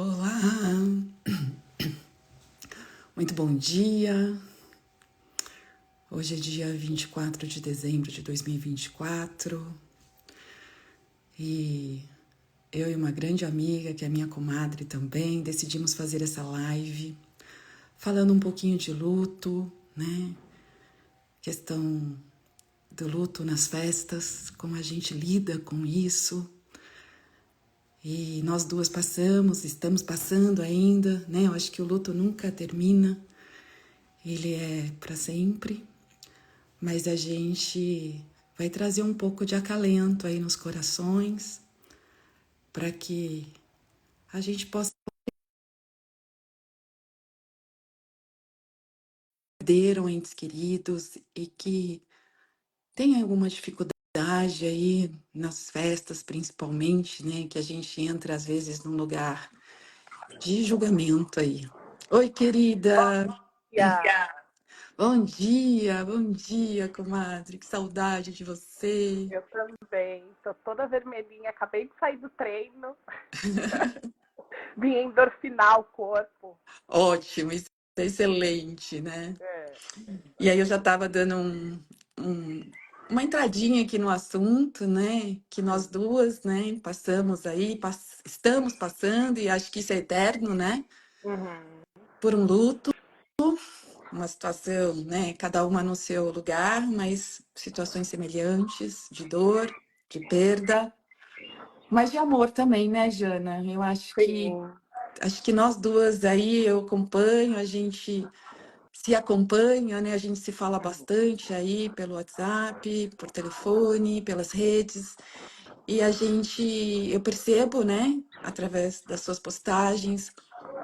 Olá, muito bom dia. Hoje é dia 24 de dezembro de 2024 e eu e uma grande amiga, que é minha comadre também, decidimos fazer essa live falando um pouquinho de luto, né? Questão do luto nas festas, como a gente lida com isso. E nós duas estamos passando ainda, né? Eu acho que o luto nunca termina, ele é para sempre. Mas a gente vai trazer um pouco de acalento aí nos corações para que a gente possa perder entes queridos e que tem alguma dificuldade aí nas festas, principalmente, né? Que a gente entra às vezes num lugar de julgamento aí. Oi, querida! Yeah. Bom dia, comadre. Que saudade de você. Eu também. Tô toda vermelhinha, acabei de sair do treino. Vim endorfinar o corpo. Ótimo, isso é excelente, né? É. E aí eu já estava dando uma entradinha aqui no assunto, né? Que nós duas, né, passamos aí, estamos passando, e acho que isso é eterno, né? Uhum. Por um luto, uma situação, né? Cada uma no seu lugar, mas situações semelhantes, de dor, de perda, mas de amor também, né, Jana? Eu Sim. acho que nós duas aí, eu acompanho, a gente se acompanha, né? A gente se fala bastante aí pelo WhatsApp, por telefone, pelas redes, e eu percebo, né, através das suas postagens,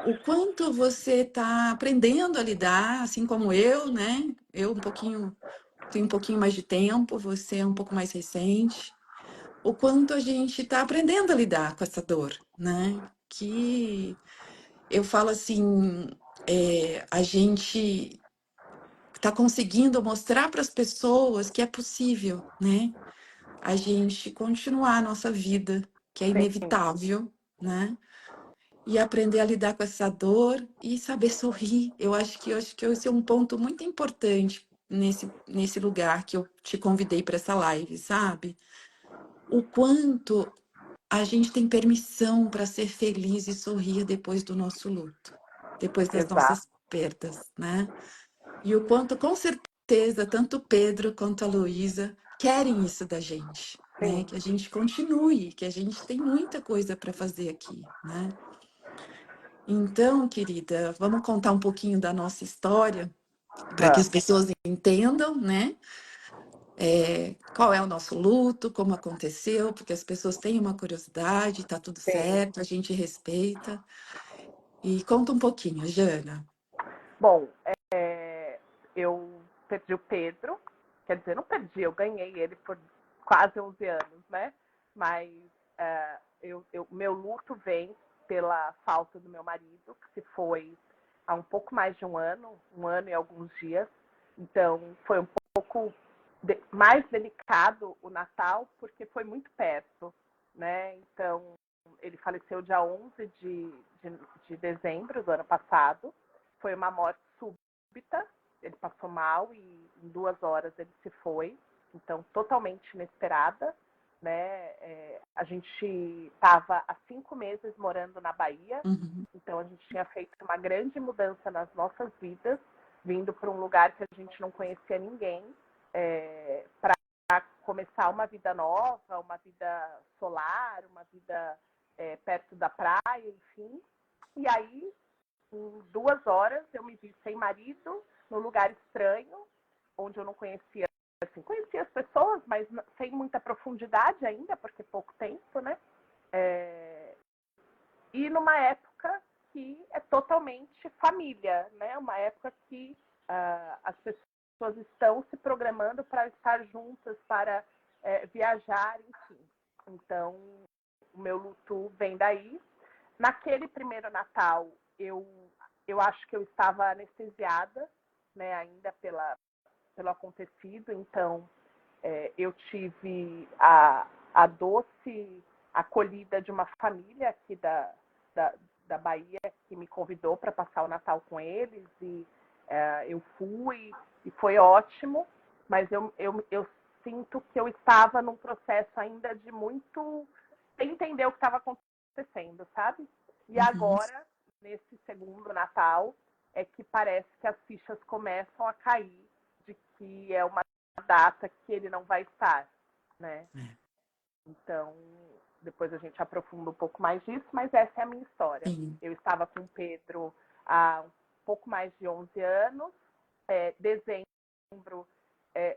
o quanto você está aprendendo a lidar, assim como eu, né? Tenho um pouquinho mais de tempo, você é um pouco mais recente. O quanto a gente está aprendendo a lidar com essa dor, né? Que eu falo assim, a gente está conseguindo mostrar para as pessoas que é possível, né? A gente continuar a nossa vida, que é Sim. inevitável, né? E aprender a lidar com essa dor e saber sorrir. Eu acho que esse é um ponto muito importante nesse lugar que eu te convidei para essa live, sabe? O quanto a gente tem permissão para ser feliz e sorrir depois do nosso luto, depois das Exato. nossas perdas, né? E o quanto, com certeza, tanto o Pedro quanto a Luísa querem isso da gente, né? Sim. Que a gente continue, que a gente tem muita coisa para fazer aqui, né? Então, querida, vamos contar um pouquinho da nossa história para que as Vamos. pessoas entendam, né? Qual é o nosso luto, como aconteceu, porque as pessoas têm uma curiosidade, tá tudo Sim. certo, a gente respeita. E conta um pouquinho, Jana. Bom, eu perdi o Pedro. Quer dizer, não perdi, eu ganhei ele por quase 11 anos, né? Mas meu luto vem pela falta do meu marido, que se foi há um pouco mais de um ano e alguns dias. Então, foi um pouco mais delicado o Natal, porque foi muito perto, né? Então, ele faleceu dia 11 de dezembro do ano passado. Foi uma morte súbita, ele passou mal e em 2 horas ele se foi. Então, totalmente inesperada, né? A gente estava há 5 meses morando na Bahia, Uhum. então a gente tinha feito uma grande mudança nas nossas vidas, vindo para um lugar que a gente não conhecia ninguém, para começar uma vida nova, uma vida solar, uma vida perto da praia, enfim. E aí, em 2 horas, eu me vi sem marido, num lugar estranho, onde eu não conhecia, assim, conhecia as pessoas, mas sem muita profundidade ainda, porque pouco tempo, né? E numa época que é totalmente família, né? Uma época que as pessoas estão se programando para estar juntas, para viajar, enfim. Então, o meu luto vem daí. Naquele primeiro Natal, eu acho que eu estava anestesiada, né, ainda pelo acontecido, então eu tive a doce acolhida de uma família aqui da Bahia que me convidou para passar o Natal com eles e eu fui e foi ótimo, mas eu sinto que eu estava num processo ainda de muito sem entender o que estava acontecendo, sabe? E Uhum. agora, nesse segundo Natal, é que parece que as fichas começam a cair de que é uma data que ele não vai estar, né? É, Então, depois a gente aprofunda um pouco mais disso, mas essa é a minha história. sim. Eu estava com o Pedro há um pouco mais de 11 anos. Dezembro, é,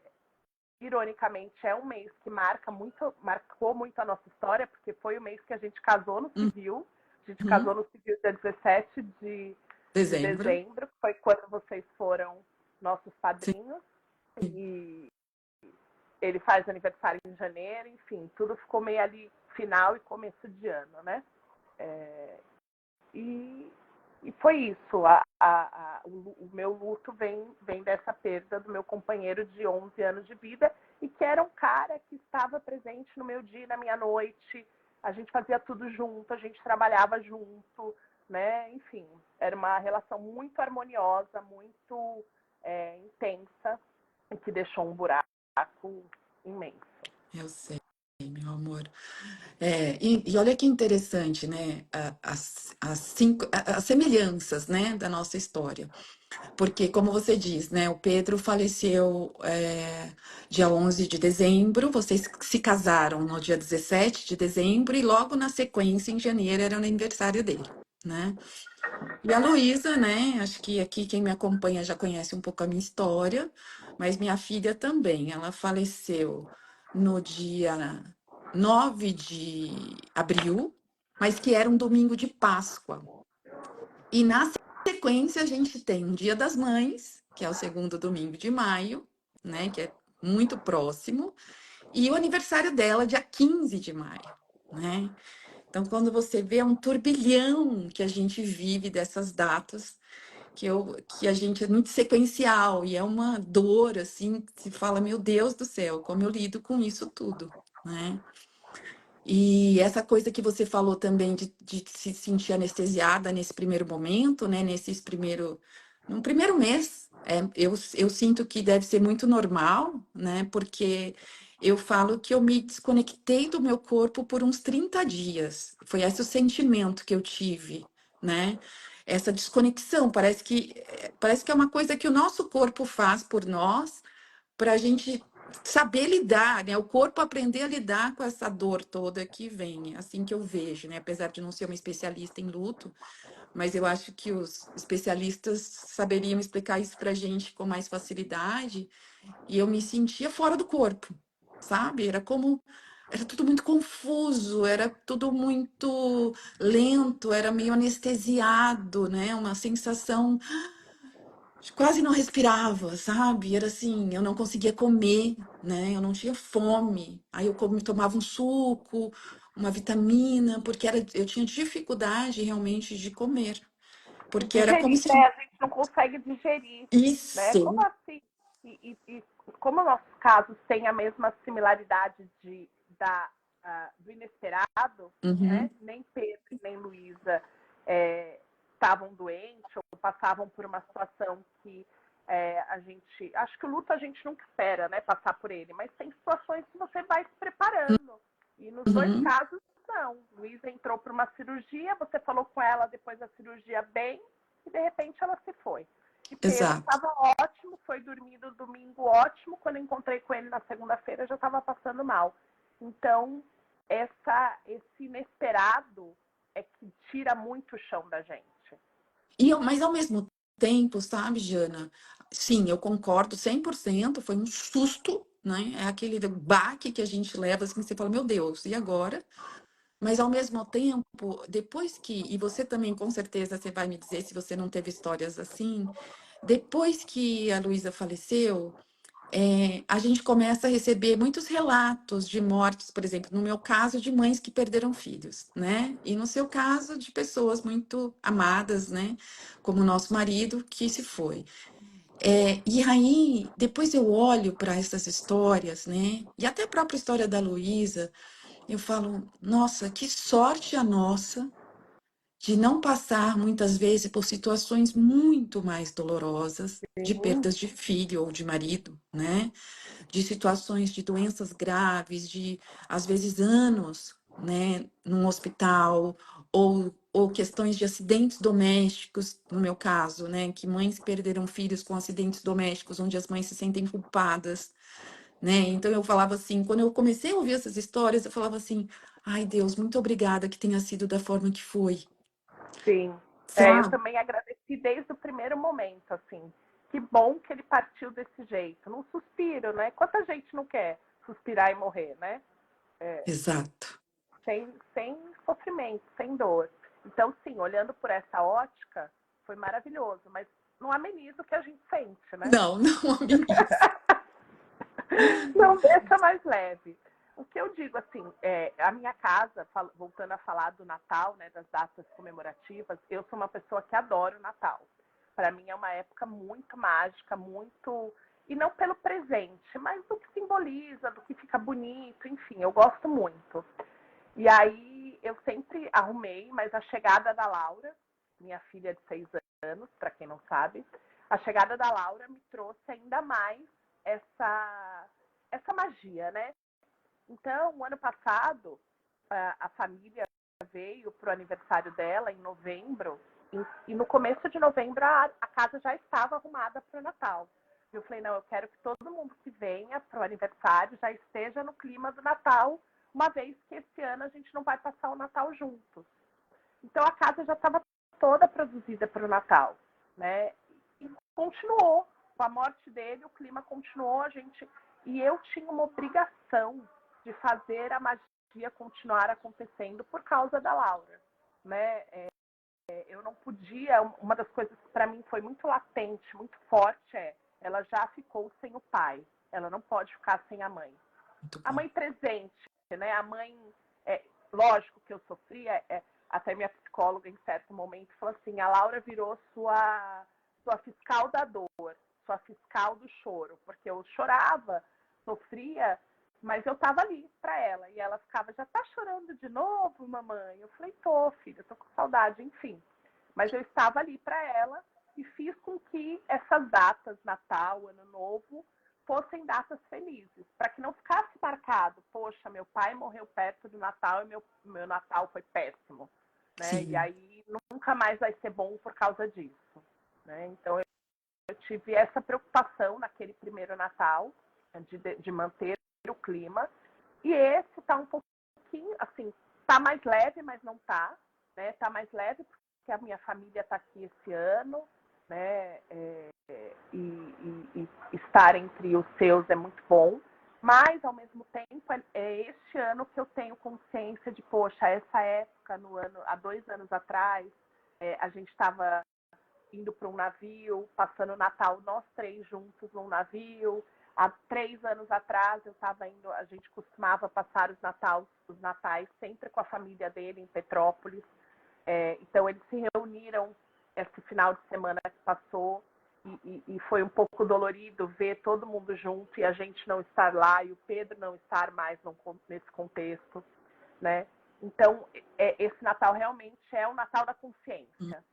ironicamente, é um mês que marcou muito a nossa história, porque foi o mês que a gente casou no civil. A gente casou Uhum. no civil dia 17 de Dezembro. dezembro, que foi quando vocês foram nossos Sim. padrinhos. E ele faz aniversário em janeiro, enfim, tudo ficou meio ali final e começo de ano, né? É, e, e foi isso. O meu luto vem dessa perda do meu companheiro de 11 anos de vida e que era um cara que estava presente no meu dia e na minha noite. A gente fazia tudo junto, a gente trabalhava junto, né? Enfim, era uma relação muito harmoniosa, muito intensa e que deixou um buraco imenso. Eu sei, meu amor. E olha que interessante, né? As semelhanças, né, da nossa história. Porque, como você diz, né, o Pedro faleceu dia 11 de dezembro, vocês se casaram no dia 17 de dezembro e logo na sequência, em janeiro, era o aniversário dele, né? E a Luísa, né, acho que aqui quem me acompanha já conhece um pouco a minha história, mas minha filha também, ela faleceu no dia 9 de abril, mas que era um domingo de Páscoa. E na sequência, a gente tem um Dia das Mães, que é o segundo domingo de maio, né? Que é muito próximo, e o aniversário dela, dia 15 de maio, né? Então, quando você vê, é um turbilhão que a gente vive dessas datas, que a gente é muito sequencial, e é uma dor, assim, que se fala, meu Deus do céu, como eu lido com isso tudo, né? E essa coisa que você falou também de se sentir anestesiada nesse primeiro momento, né? No primeiro mês, eu sinto que deve ser muito normal, né? Porque eu falo que eu me desconectei do meu corpo por uns 30 dias. Foi esse o sentimento que eu tive, né? Essa desconexão, parece que é uma coisa que o nosso corpo faz por nós, para a gente saber lidar, né? O corpo aprender a lidar com essa dor toda que vem, é assim que eu vejo, né? Apesar de não ser uma especialista em luto, mas eu acho que os especialistas saberiam explicar isso para a gente com mais facilidade. E eu me sentia fora do corpo, sabe? Era tudo muito confuso, era tudo muito lento, era meio anestesiado, né? Uma sensação quase não respirava, sabe? Era assim, eu não conseguia comer, né? Eu não tinha fome. Aí tomava um suco, uma vitamina, porque eu tinha dificuldade realmente de comer, E porque era como digerir, se né? A gente não consegue digerir, né? Como isso. assim? E como nossos casos têm a mesma similaridade do inesperado, né? Uhum, Nem Pedro nem Luísa estavam doentes ou passavam por uma situação que a gente... Acho que o luto a gente nunca espera, né? Passar por ele, mas tem situações que você vai se preparando. E nos dois uhum, casos, não. Luísa entrou para uma cirurgia, você falou com ela depois da cirurgia bem, e de repente ela se foi. E Pedro exato. estava ótimo, foi dormir no domingo ótimo, quando encontrei com ele na segunda-feira já estava passando mal. Então, esse inesperado é que tira muito o chão da gente. Mas ao mesmo tempo, sabe, Jana? Sim, eu concordo 100%. Foi um susto, né? É aquele baque que a gente leva, assim, você fala, meu Deus, e agora? Mas ao mesmo tempo, e você também com certeza você vai me dizer se você não teve histórias assim, depois que a Luísa faleceu, a gente começa a receber muitos relatos de mortes, por exemplo, no meu caso, de mães que perderam filhos, né? E no seu caso, de pessoas muito amadas, né? Como o nosso marido que se foi. E aí, depois eu olho para essas histórias, né? E até a própria história da Luísa, eu falo, nossa, que sorte a nossa de não passar muitas vezes por situações muito mais dolorosas, de Sim, perdas de filho ou de marido, né? De situações de doenças graves, de às vezes anos, né, num hospital, ou questões de acidentes domésticos, no meu caso, né, que mães perderam filhos com acidentes domésticos, onde as mães se sentem culpadas, né? Então eu falava assim, quando eu comecei a ouvir essas histórias, eu falava assim, ai Deus, muito obrigada que tenha sido da forma que foi, sim. Eu sabe? também agradeci desde o primeiro momento, assim. Que bom que ele partiu desse jeito, num suspiro, né? Quanta gente não quer suspirar e morrer, né? Exato. Sem sofrimento, sem dor. Então, sim, olhando por essa ótica, foi maravilhoso, mas não ameniza o que a gente sente, né? Não, não ameniza. Não deixa mais leve. O que eu digo, assim, a minha casa, voltando a falar do Natal, né, das datas comemorativas, eu sou uma pessoa que adora o Natal. Para mim é uma época muito mágica, muito. E não pelo presente, mas do que simboliza, do que fica bonito, enfim, eu gosto muito. E aí eu sempre arrumei, mas a chegada da Laura, minha filha de 6 anos, para quem não sabe, a chegada da Laura me trouxe ainda mais essa magia, né? Então, o ano passado, a família veio para o aniversário dela em novembro, e no começo de novembro a casa já estava arrumada para o Natal. Eu falei, não, eu quero que todo mundo que venha para o aniversário já esteja no clima do Natal, uma vez que esse ano a gente não vai passar o Natal juntos. Então a casa já estava toda produzida para o Natal, né? E continuou. Com a morte dele, o clima continuou, a gente. E eu tinha uma obrigação de fazer a magia continuar acontecendo por causa da Laura, né? Eu não podia. Uma das coisas que para mim foi muito latente, muito forte, ela já ficou sem o pai. Ela não pode ficar sem a mãe. Muito A bom. mãe presente, né? A mãe, lógico que eu sofria, até minha psicóloga em certo momento falou assim, a Laura virou sua fiscal da dor, sua fiscal do choro, porque eu chorava, sofria, mas eu estava ali para ela, e ela ficava, já tá chorando de novo, mamãe? Eu falei, tô, filha, tô com saudade, enfim. Mas eu estava ali para ela e fiz com que essas datas, Natal, Ano Novo, fossem datas felizes, para que não ficasse marcado, poxa, meu pai morreu perto do Natal e meu Natal foi péssimo, né? E Sim. aí nunca mais vai ser bom por causa disso, né? Então eu tive essa preocupação naquele primeiro Natal de manter o clima, e esse tá um pouquinho, assim, tá mais leve, mas não tá, né? Tá mais leve porque a minha família tá aqui esse ano, né? E estar entre os seus é muito bom, mas ao mesmo tempo é este ano que eu tenho consciência de, poxa, essa época no ano, há 2 anos atrás, a gente estava indo para um navio, passando o Natal nós três juntos num navio. Há 3 anos atrás eu estava indo, a gente costumava passar os natais sempre com a família dele em Petrópolis. Então eles se reuniram esse final de semana que passou e foi um pouco dolorido ver todo mundo junto e a gente não estar lá e o Pedro não estar mais nesse contexto, né? Então esse Natal realmente é o Natal da consciência,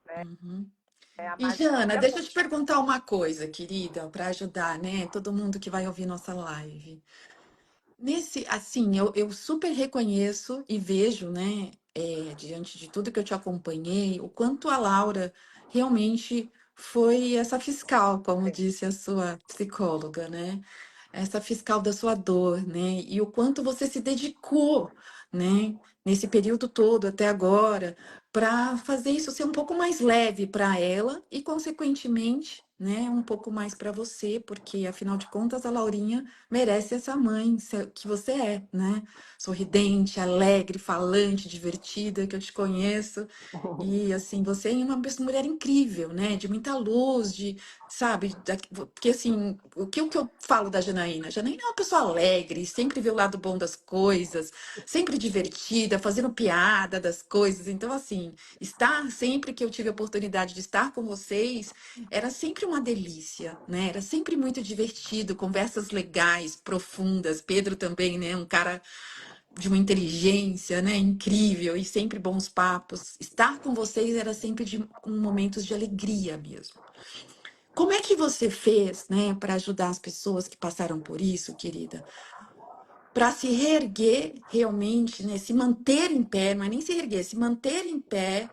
né? Uhum. É a E Jana, magia deixa eu te perguntar uma coisa, querida, para ajudar, né, todo mundo que vai ouvir nossa live. Nesse, assim, eu super reconheço e vejo, né, diante de tudo que eu te acompanhei, o quanto a Laura realmente foi essa fiscal, como disse a sua psicóloga, né? Essa fiscal da sua dor, né? E o quanto você se dedicou, né, nesse período todo até agora, para fazer isso ser um pouco mais leve para ela e, consequentemente, né, um pouco mais para você, porque afinal de contas a Laurinha merece essa mãe que você é, né? Sorridente, alegre, falante, divertida, que eu te conheço. E assim, você é uma mulher incrível, né? De muita luz, de, sabe? Porque assim, o que eu falo da Janaína? A Janaína é uma pessoa alegre, sempre vê o lado bom das coisas, sempre divertida, fazendo piada das coisas. Então, assim, estar sempre que eu tive a oportunidade de estar com vocês, era sempre uma delícia, né? Era sempre muito divertido, conversas legais, profundas. Pedro também, né? Um cara de uma inteligência, né, incrível e sempre bons papos. Estar com vocês era sempre com momentos de alegria mesmo. Como é que você fez, né, para ajudar as pessoas que passaram por isso, querida? Para se reerguer realmente, né, se manter em pé, não é nem se erguer, se manter em pé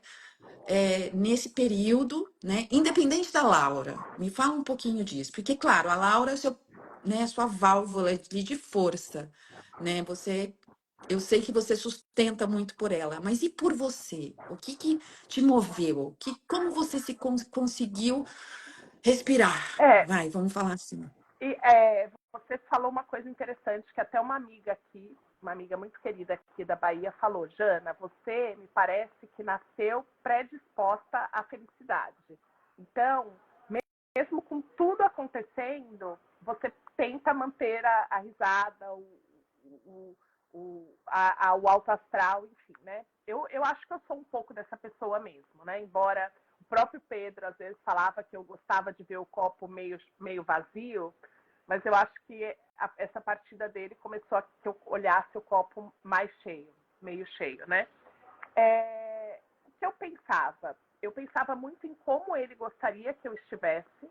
nesse período, né, independente da Laura. Me fala um pouquinho disso, porque, claro, a Laura é seu, né, sua válvula de força, né? Eu sei que você sustenta muito por ela, mas e por você? O que que te moveu? Como você se conseguiu respirar? É, Vai, vamos falar assim. e você falou uma coisa interessante que até uma amiga aqui, uma amiga muito querida aqui da Bahia, falou: Jana, você me parece que nasceu predisposta à felicidade. Então, mesmo com tudo acontecendo, você tenta manter a risada, o alto astral, enfim, né? Eu acho que eu sou um pouco dessa pessoa mesmo, né? Embora o próprio Pedro às vezes falava que eu gostava de ver o copo meio vazio, mas eu acho que essa partida dele começou a que eu olhasse o copo mais cheio, meio cheio, né? O que eu pensava? Eu pensava muito em como ele gostaria que eu estivesse,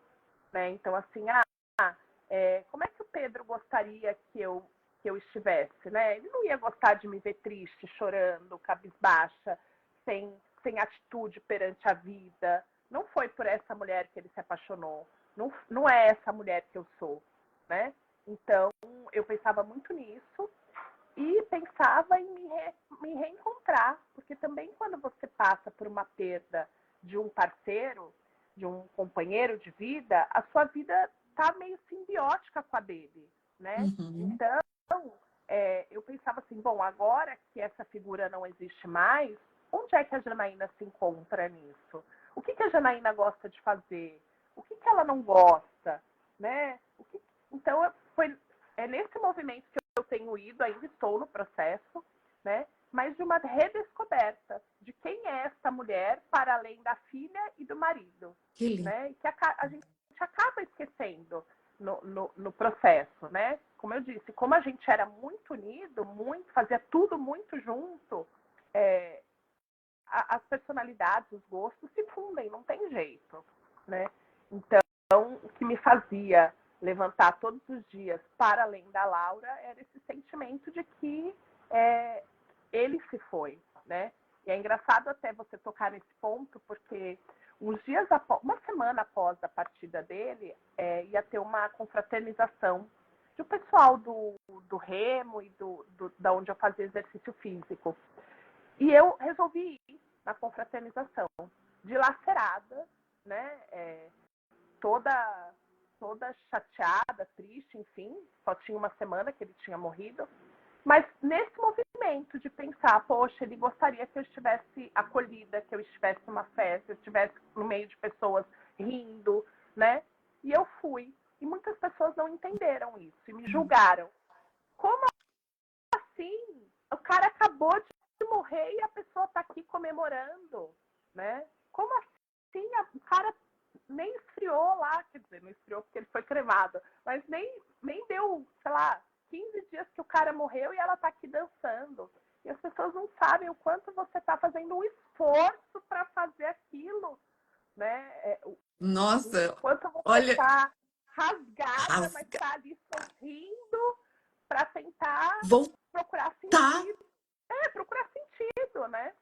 né? Então, assim, como é que o Pedro gostaria que eu estivesse, né? Ele não ia gostar de me ver triste, chorando, cabisbaixa, sem atitude perante a vida. Não foi por essa mulher que ele se apaixonou. Não é essa mulher que eu sou, né? Então, eu pensava muito nisso e pensava em me reencontrar, porque também quando você passa por uma perda de um parceiro, de um companheiro de vida, a sua vida está meio simbiótica com a dele, né? Uhum, Então, eu pensava assim, bom, agora que essa figura não existe mais, onde é que a Janaína se encontra nisso? O que a Janaína gosta de fazer? O que ela não gosta, né? Então, é nesse movimento que eu tenho ido, ainda estou no processo, né? Mas de uma redescoberta de quem é essa mulher para além da filha e do marido, que lindo. né? E que a gente acaba esquecendo no processo, né? Como eu disse, como a gente era muito unido, fazia tudo muito junto, as personalidades, os gostos se fundem, não tem jeito, né? Então, o que me fazia levantar todos os dias para além da Laura era esse sentimento de que ele se foi, né? E é engraçado até você tocar nesse ponto, porque uma semana após a partida dele, ia ter uma confraternização do pessoal do remo e da onde eu fazia exercício físico. E eu resolvi ir na confraternização, dilacerada, né? Toda, toda chateada, triste, enfim. Só tinha uma semana que ele tinha morrido. Mas nesse movimento de pensar, poxa, ele gostaria que eu estivesse acolhida, que eu estivesse numa festa, eu estivesse no meio de pessoas rindo, né? E eu fui. E muitas pessoas não entenderam isso e me julgaram. Como assim? O cara acabou de morrer e a pessoa está aqui comemorando, né? Como assim? O cara nem esfriou lá, quer dizer, não esfriou porque ele foi cremado, mas nem deu, sei lá, 15 dias que o cara morreu e ela está aqui dançando. E as pessoas não sabem o quanto você está fazendo um esforço para fazer aquilo, né? O Nossa, quanto você olha, está rasgada, mas rasga, está ali sorrindo para tentar voltar. procurar sentido. Procurar sentido, né?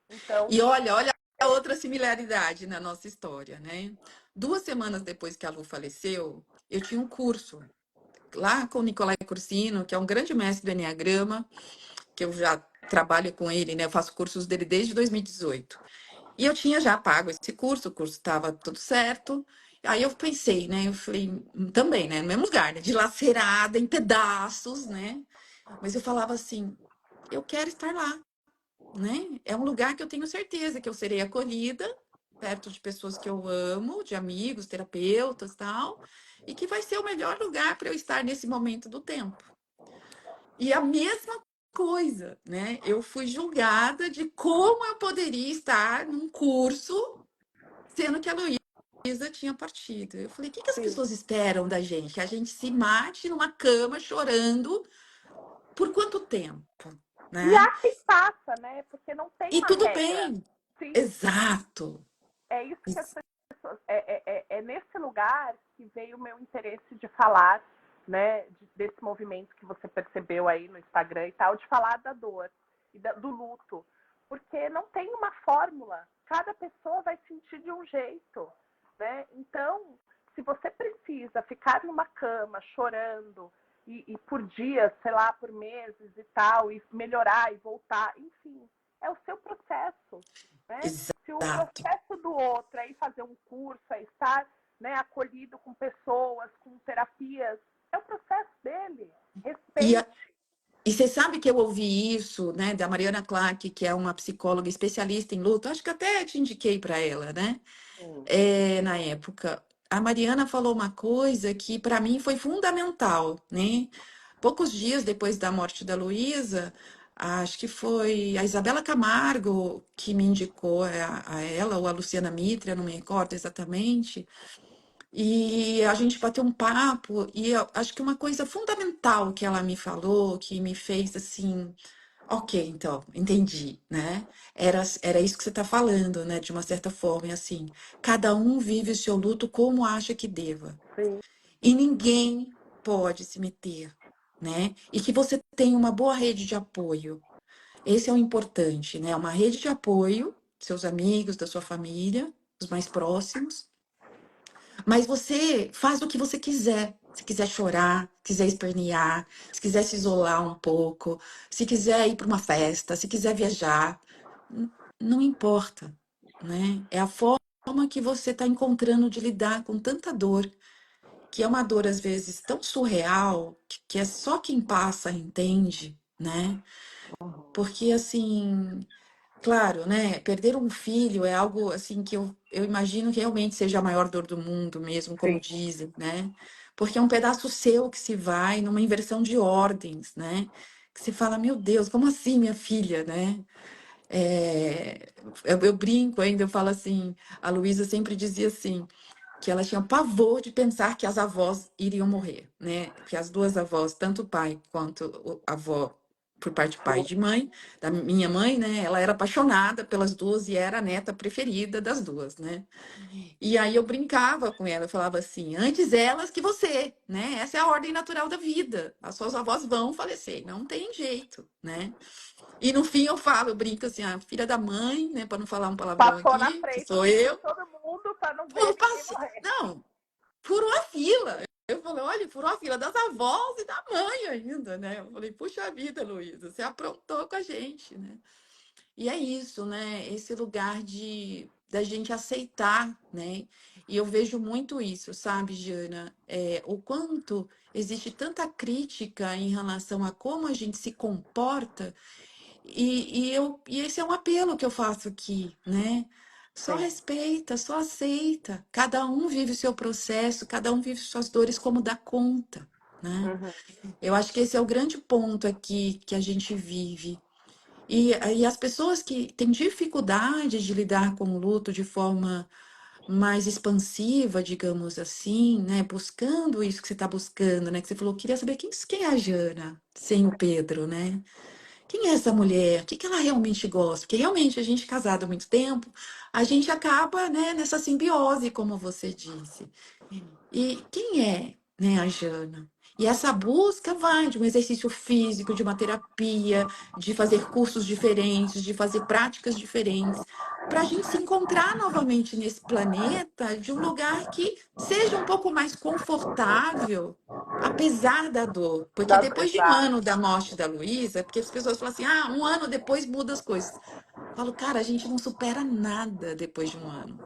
Então, E olha a outra similaridade na nossa história, né? 2 semanas depois que a Lu faleceu, eu tinha um curso lá com o Nicolai Cursino, que é um grande mestre do Enneagrama, que eu já trabalho com ele, né? Eu faço cursos dele desde 2018. E eu tinha já pago esse curso, o curso estava tudo certo. Aí eu pensei, né? Eu falei, também, né? No mesmo lugar, né? Dilacerada, em pedaços, né? Mas eu falava assim, eu quero estar lá, né? É um lugar que eu tenho certeza que eu serei acolhida, perto de pessoas que eu amo, de amigos, terapeutas, tal, e que vai ser o melhor lugar para eu estar nesse momento do tempo. E a mesma coisa, né? Eu fui julgada de como eu poderia estar num curso, sendo que a Luísa tinha partido. Eu falei, o que que as sim, pessoas esperam da gente? Que a gente se mate numa cama chorando por quanto tempo? E né? há quem faça, né? Porque não tem E uma tudo regra. bem. Sim, Exato. é isso que as Ex- pessoas. É nesse lugar que veio o meu interesse de falar, né? Desse movimento que você percebeu aí no Instagram e tal, de falar da dor e do luto. Porque não tem uma fórmula. Cada pessoa vai sentir de um jeito, né? Então, se você precisa ficar numa cama chorando e por dias, sei lá, por meses e tal, e melhorar e voltar, enfim, é o seu processo, né? Se o Exato. processo do outro é ir fazer um curso, é estar, né, acolhido com pessoas, com terapias, é o processo dele. E, Respeite. e você sabe que eu ouvi isso, né, da Mariana Clark, que é uma psicóloga especialista em luto, acho que até te indiquei para ela, né? Sim, Na época. A Mariana falou uma coisa que para mim foi fundamental, né? Poucos dias depois da morte da Luísa, acho que foi a Isabela Camargo que me indicou a ela, ou a Luciana Mitra, não me recordo exatamente. E a gente bateu um papo, e eu acho que uma coisa fundamental que ela me falou, que me fez assim, ok, então, entendi, né? Era isso que você está falando, né? De uma certa forma, e assim, cada um vive o seu luto como acha que deva. sim, E ninguém pode se meter, né? E que você tenha uma boa rede de apoio. Esse é o importante, né? Uma rede de apoio, seus amigos, da sua família, os mais próximos. Mas você faz o que você quiser. Se quiser chorar, quiser espernear, se quiser se isolar um pouco, se quiser ir para uma festa, se quiser viajar, não importa, né? É a forma que você está encontrando de lidar com tanta dor, que é uma dor às vezes tão surreal, que é só quem passa entende, né? Porque assim, claro, né? Perder um filho é algo assim que eu imagino que realmente seja a maior dor do mundo mesmo, como sim. dizem, né? Porque é um pedaço seu que se vai numa inversão de ordens, né? Que você fala, meu Deus, como assim, minha filha, né? Eu brinco ainda, eu falo assim, a Luísa sempre dizia assim, que ela tinha pavor de pensar que as avós iriam morrer, né? Que as duas avós, tanto o pai quanto a avó por parte de pai e de mãe, da minha mãe, né? Ela era apaixonada pelas duas e era a neta preferida das duas, né? E aí eu brincava com ela, eu falava assim, antes elas que você, né? Essa é a ordem natural da vida. As suas avós vão falecer, não tem jeito, né? E no fim eu falo, eu brinco assim, a filha da mãe, né? Para não falar um palavrão Passou na aqui, que frente sou de eu, todo mundo para não ver pô, ninguém passou. morrer. Não, furou a fila. Eu falei, olha, furou a fila das avós e da mãe ainda, né? Eu falei, puxa vida, Luísa, você aprontou com a gente, né? E é isso, né? Esse lugar de da gente aceitar, né? E eu vejo muito isso, sabe, Jana? O quanto existe tanta crítica em relação a como a gente se comporta e esse é um apelo que eu faço aqui, né? Só Sim. respeita, só aceita. Cada um vive o seu processo, cada um vive suas dores como dá conta, né? Uhum. Eu acho que esse é o grande ponto aqui que a gente vive. E as pessoas que têm dificuldade de lidar com o luto de forma mais expansiva, digamos assim, né? Buscando isso que você está buscando, né? Que você falou, queria saber quem é a Jana sem o Pedro, né? Quem é essa mulher? O que que ela realmente gosta? Porque realmente a gente casado há muito tempo, a gente acaba, né, nessa simbiose, como você disse. E quem é, né, a Jana? E essa busca vai de um exercício físico, de uma terapia, de fazer cursos diferentes, de fazer práticas diferentes, para a gente se encontrar novamente nesse planeta de um lugar que seja um pouco mais confortável, apesar da dor. Porque depois de um Exato. ano da morte da Luísa, porque as pessoas falam assim, ah, um ano depois muda as coisas. Eu falo, cara, a gente não supera nada depois de um ano.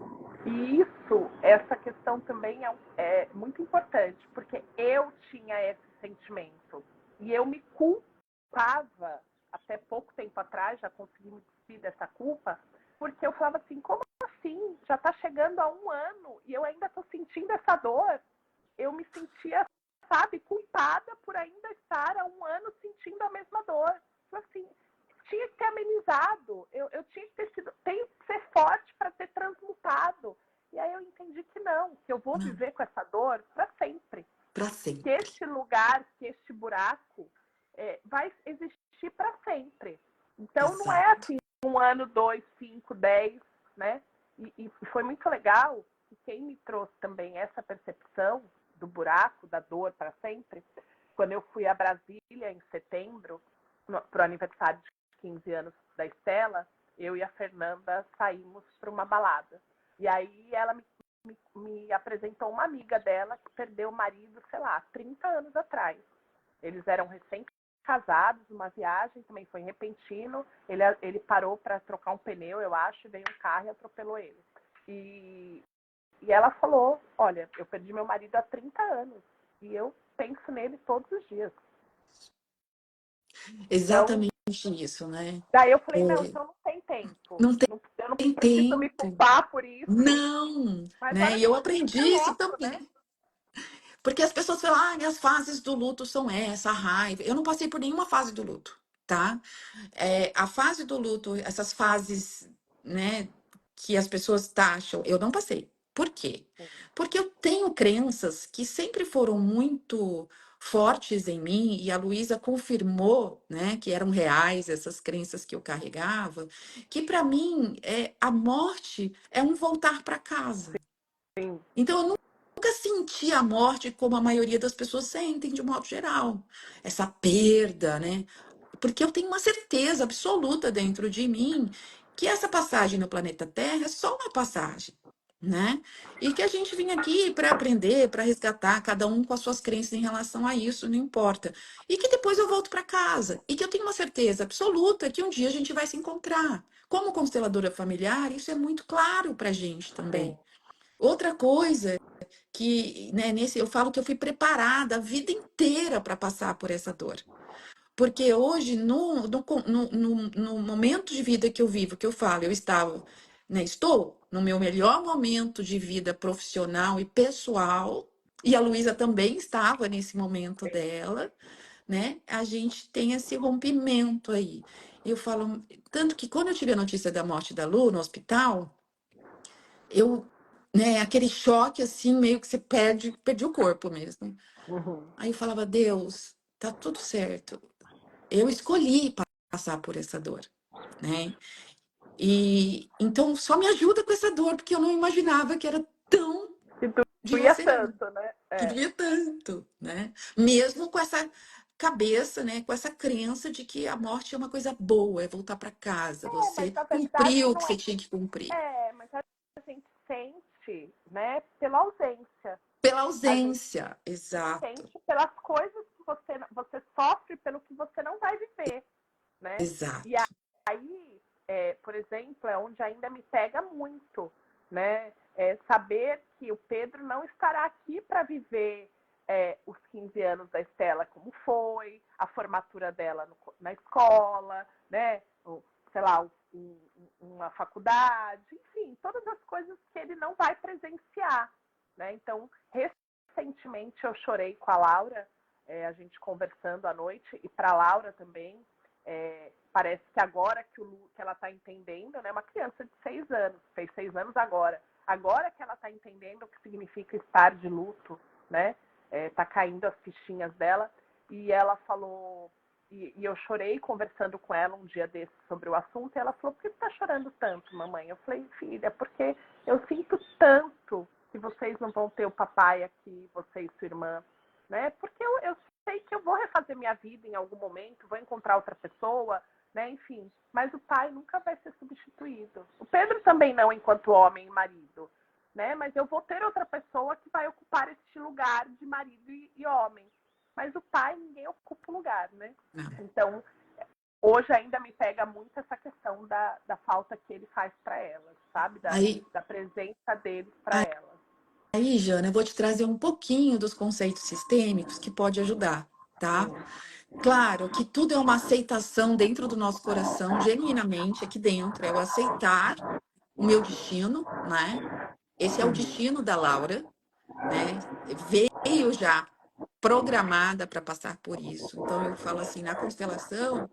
E isso, essa questão também é muito importante, porque eu tinha esse sentimento. E eu me culpava, até pouco tempo atrás, já consegui me despir dessa culpa, porque eu falava assim, como assim? Já está chegando a um ano e eu ainda estou sentindo essa dor. Eu me sentia, sabe, culpada por ainda estar há um ano sentindo a mesma dor. Assim, tinha que ter amenizado, eu tinha que ter sido, tenho que ser forte para ter transmutado. E aí eu entendi que não, que eu vou Não, viver com essa dor para sempre. para Que sempre. este lugar, que este buraco vai existir para sempre. Então não é exato. assim, 1 ano, 2, 5, 10, né? E foi muito legal que quem me trouxe também essa percepção do buraco, da dor para sempre, quando eu fui a Brasília em setembro, para o aniversário de 15 anos da Estela, eu e a Fernanda saímos para uma balada. E aí ela me apresentou uma amiga dela que perdeu o marido, sei lá, 30 anos atrás. Eles eram recém-casados, uma viagem também foi repentino. Ele parou para trocar um pneu, eu acho, e veio um carro e atropelou ele. E ela falou, olha, eu perdi meu marido há 30 anos e eu penso nele todos os dias. Então, Exatamente isso, né? daí eu falei, não, É, então não tem tempo. não Eu não tem preciso me tempo. culpar por isso. Não, Mas né? olha E eu como a aprendi gente é isso louco, né? também. Porque as pessoas falam, ah, as fases do luto são essa, a raiva. Eu não passei por nenhuma fase do luto, tá? A fase do luto, essas fases, né, que as pessoas taxam, eu não passei. Por quê? Porque eu tenho crenças que sempre foram muito fortes em mim, e a Luísa confirmou, né, que eram reais essas crenças que eu carregava, que para mim a morte é um voltar para casa. Sim, Então, eu nunca senti a morte como a maioria das pessoas sentem, de um modo geral. Essa perda, né? Porque eu tenho uma certeza absoluta dentro de mim que essa passagem no planeta Terra é só uma passagem, né? E que a gente vem aqui para aprender, para resgatar, cada um com as suas crenças em relação a isso, não importa. E que depois eu volto para casa. E que eu tenho uma certeza absoluta que um dia a gente vai se encontrar. Como consteladora familiar, isso é muito claro para a gente sim. também. Outra coisa que, né, nesse eu falo que eu fui preparada a vida inteira para passar por essa dor. Porque hoje, no momento de vida que eu vivo, que eu falo, eu estava, né, estou no meu melhor momento de vida profissional e pessoal, e a Luísa também estava nesse momento dela, né? A gente tem esse rompimento aí. Eu falo, tanto que quando eu tive a notícia da morte da Lu no hospital, eu, né, aquele choque assim, meio que você perdi o corpo mesmo. Uhum. Aí eu falava, Deus, tá tudo certo. Eu escolhi passar por essa dor, né? E então só me ajuda com essa dor, porque eu não imaginava que era tão Que doía dilacerante, tanto, né? que É. doía tanto, né? Mesmo com essa cabeça, né, com essa crença de que a morte é uma coisa boa, é voltar para casa, Mas você na verdade cumpriu o que não você tinha que cumprir. mas a gente sente, né, pela ausência. Pela A gente ausência, exato, sente pelas coisas que você sofre pelo que você não vai viver, né? E exato. aí, por exemplo, é onde ainda me pega muito, né? Saber que o Pedro não estará aqui para viver os 15 anos da Estela como foi, a formatura dela na escola, né? Sei lá, uma faculdade, enfim, todas as coisas que ele não vai presenciar, né? Então, recentemente eu chorei com a Laura, a gente conversando à noite, e para a Laura também, parece que agora que ela está entendendo, né? Uma criança de 6 anos, fez 6 anos agora que ela está entendendo o que significa estar de luto, né? Tá caindo as fichinhas dela, e ela falou, e eu chorei conversando com ela um dia desses sobre o assunto, e ela falou, por que você está chorando tanto, mamãe? Eu falei, filha, porque eu sinto tanto que vocês não vão ter o papai aqui, você e sua irmã, né? Porque eu sei que eu vou refazer minha vida em algum momento, vou encontrar outra pessoa, né? Enfim, mas o pai nunca vai ser substituído. O Pedro também não, enquanto homem e marido, né? Mas eu vou ter outra pessoa que vai ocupar este lugar de marido e homem. Mas o pai, ninguém ocupa o lugar, né? Então, hoje ainda me pega muito essa questão da falta que ele faz para elas, sabe? Aí, Da presença deles para elas. aí, Jana, eu vou te trazer um pouquinho dos conceitos sistêmicos que pode ajudar, tá? Claro que tudo é uma aceitação dentro do nosso coração, genuinamente aqui dentro, é o aceitar o meu destino, né? Esse é o destino da Laura, né? Veio já programada para passar por isso. Então eu falo assim, na constelação,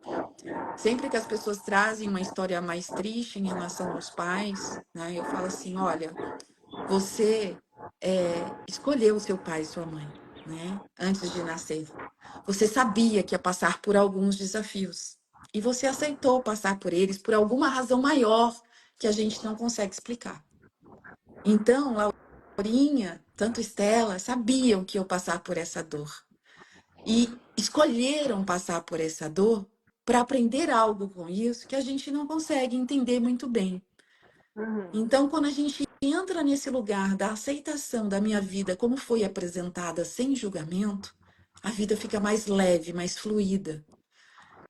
sempre que as pessoas trazem uma história mais triste em relação aos pais, né? Eu falo assim, olha, você escolheu seu pai e sua mãe, né? Antes de nascer. Você sabia que ia passar por alguns desafios. e você aceitou passar por eles por alguma razão maior que a gente não consegue explicar. Então, Laurinha, tanto Estela, sabiam que eu passar por essa dor e escolheram passar por essa dor para aprender algo com isso que a gente não consegue entender muito bem. Uhum. Então, quando a gente entra nesse lugar da aceitação da minha vida como foi apresentada, sem julgamento, a vida fica mais leve, mais fluida.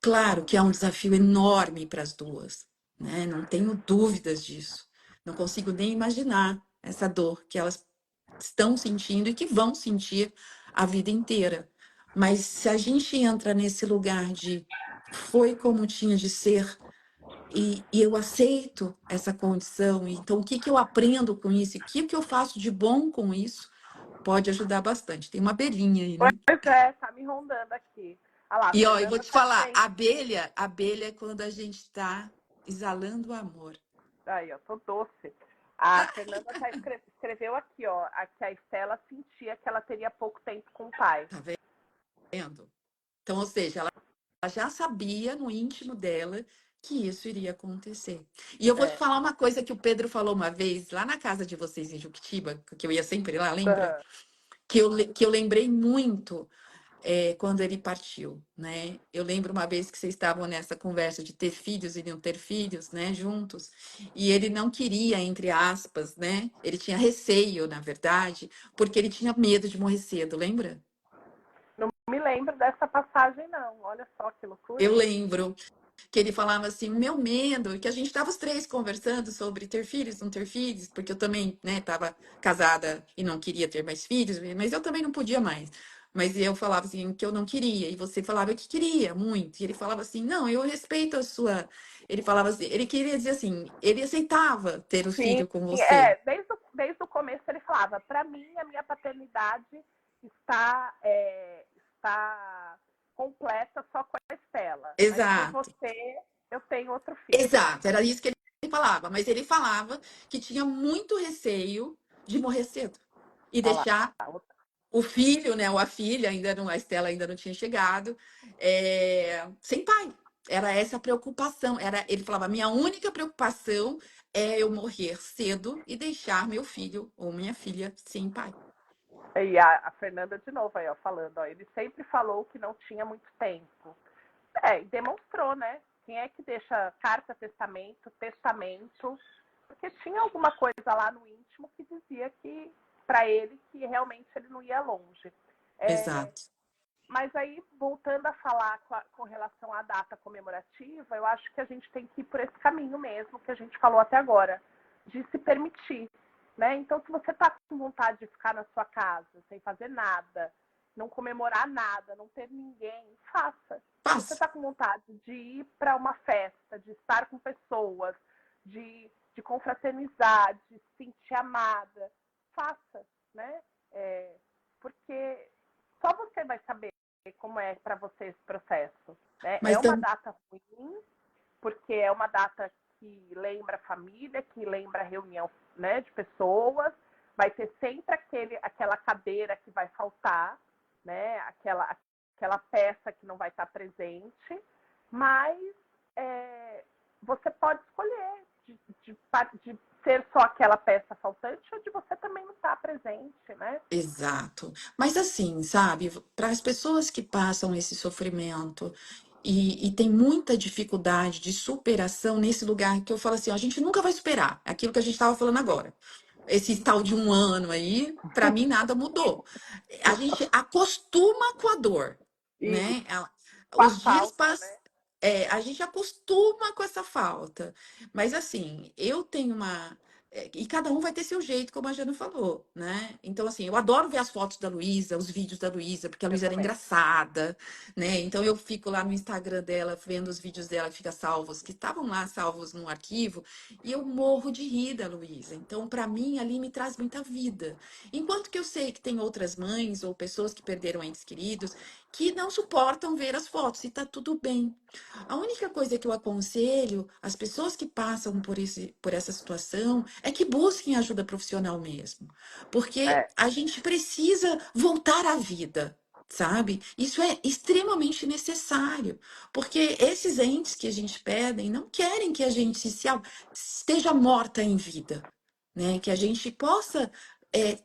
Claro que é um desafio enorme para as duas, né? Não tenho dúvidas disso. Não consigo nem imaginar essa dor que elas estão sentindo e que vão sentir a vida inteira. Mas se a gente entra nesse lugar de foi como tinha de ser, e eu aceito essa condição, então o que que eu aprendo com isso? E o que que eu faço de bom com isso? Pode ajudar bastante. Tem uma abelhinha aí, né? Pois é, tá me rondando aqui. Ah lá, a E ó, eu vou Fernanda te tá falar, dizendo. abelha é quando a gente está exalando o amor. Aí, ó, tô doce. A Fernanda escreveu aqui, ó, que a Estela sentia que ela teria pouco tempo com o pai. Tá vendo? Então, ou seja, ela já sabia no íntimo dela que isso iria acontecer. E eu vou te É. falar uma coisa que o Pedro falou uma vez, lá na casa de vocês em Juquitiba, que eu ia sempre lá, lembra? Uhum. Que eu lembrei muito quando ele partiu, né? Eu lembro uma vez que vocês estavam nessa conversa de ter filhos e não ter filhos, né, juntos, e ele não queria, entre aspas, né? Ele tinha receio, na verdade, porque ele tinha medo de morrer cedo, lembra? Não me lembro dessa passagem, não. Olha só que loucura. Eu lembro que ele falava assim, o meu medo, que a gente estava os três conversando sobre ter filhos, não ter filhos, porque eu também, né, estava casada e não queria ter mais filhos, mas eu também não podia mais. Mas eu falava assim que eu não queria, e você falava que queria muito. E ele falava assim, não, eu respeito a sua. Ele falava assim, ele queria dizer assim, ele aceitava ter o Sim, filho com você. é, desde o começo ele falava, para mim a minha paternidade está completa só com a Estela, mas por Exato, você eu tenho outro filho. exato, era isso que ele falava. Mas ele falava que tinha muito receio de morrer cedo e Olha lá, deixar o filho, né, ou a filha, ainda não, a Estela ainda não tinha chegado, sem pai. Era essa a preocupação. Ele falava: minha única preocupação é eu morrer cedo e deixar meu filho ou minha filha sem pai. e a Fernanda de novo aí, ó, falando, ó, ele sempre falou que não tinha muito tempo. É, e demonstrou, né? Quem é que deixa carta, testamento, testamento? Porque tinha alguma coisa lá no íntimo que dizia que, para ele, que realmente ele não ia longe. É, Exato. mas aí, voltando a falar com relação à data comemorativa, eu acho que a gente tem que ir por esse caminho mesmo que a gente falou até agora, de se permitir. Né? Então, se você está com vontade de ficar na sua casa, sem fazer nada, não comemorar nada, não ter ninguém, faça. Se você Passa. está com vontade de ir para uma festa, de estar com pessoas, de confraternizar, de se sentir amada, faça. Né? Porque só você vai saber como é para você esse processo. Né? É Mas uma data ruim, porque é uma data que lembra a família, que lembra a reunião, né, de pessoas, vai ter sempre aquela cadeira que vai faltar, né, aquela peça que não vai estar presente, mas você pode escolher de ser só aquela peça faltante ou de você também não estar presente, né? exato. Mas assim, sabe, para as pessoas que passam esse sofrimento e tem muita dificuldade de superação nesse lugar que eu falo assim, ó, a gente nunca vai superar, é aquilo que a gente estava falando agora. Esse tal de um ano aí, para mim nada mudou. A gente acostuma com a dor, E né? com a Os dias falta, passam. né? A gente acostuma com essa falta. Mas assim, eu tenho uma. E cada um vai ter seu jeito, como a Jana falou, né? Então, assim, eu adoro ver as fotos da Luísa, os vídeos da Luísa, porque a Eu Luísa era também. engraçada, né? Então eu fico lá no Instagram dela, vendo os vídeos dela que fica salvos, que estavam lá salvos no arquivo, e eu morro de rir da Luísa. Então, para mim, ali me traz muita vida. Enquanto que eu sei que tem outras mães ou pessoas que perderam entes queridos que não suportam ver as fotos, e tá tudo bem. A única coisa que eu aconselho as pessoas que passam por essa situação é que busquem ajuda profissional mesmo, porque É, a gente precisa voltar à vida. sabe? Isso é extremamente necessário, porque esses entes que a gente pede não querem que a gente esteja morta em vida, né? Que a gente possa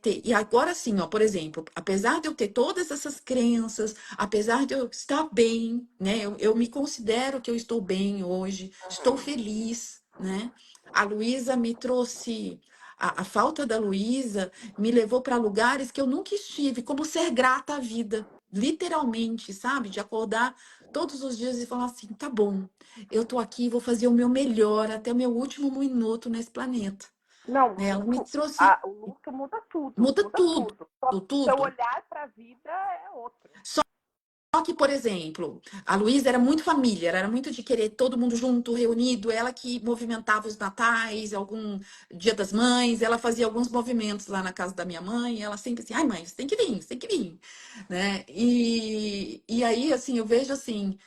ter. E agora sim, ó, por exemplo, apesar de eu ter todas essas crenças, apesar de eu estar bem, né? Eu me considero que eu estou bem hoje, estou feliz, né? A Luísa me trouxe. A falta da Luísa me levou para lugares que eu nunca estive, como ser grata à vida, literalmente, sabe? De acordar todos os dias e falar assim: tá bom, eu tô aqui, vou fazer o meu melhor até o meu último minuto nesse planeta. Não, Né? Ela me trouxe, o luto muda tudo, muda muda tudo, tudo. Só seu tudo. olhar para a vida é outro. Só que, por exemplo, a Luísa era muito família, era muito de querer todo mundo junto, reunido, ela que movimentava os natais, algum Dia das Mães, ela fazia alguns movimentos lá na casa da minha mãe, ela sempre assim: ai mãe, você tem que vir, né? E aí, assim, eu vejo assim,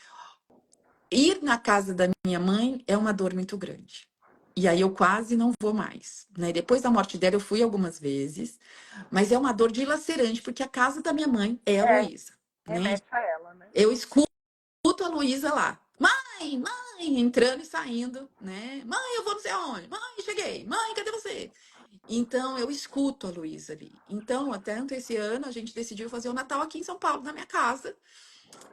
ir na casa da minha mãe é uma dor muito grande. E aí eu quase não vou mais, né? Depois da morte dela eu fui algumas vezes, mas é uma dor dilacerante, porque a casa da minha mãe é a É, Luísa, né? remete a ela, né? Eu escuto a Luísa lá. Mãe, entrando e saindo, né? Mãe, eu vou não sei aonde. Mãe, cheguei. Mãe, cadê você? Então, eu escuto a Luísa ali. Então, até esse ano, a gente decidiu fazer o Natal aqui em São Paulo, na minha casa,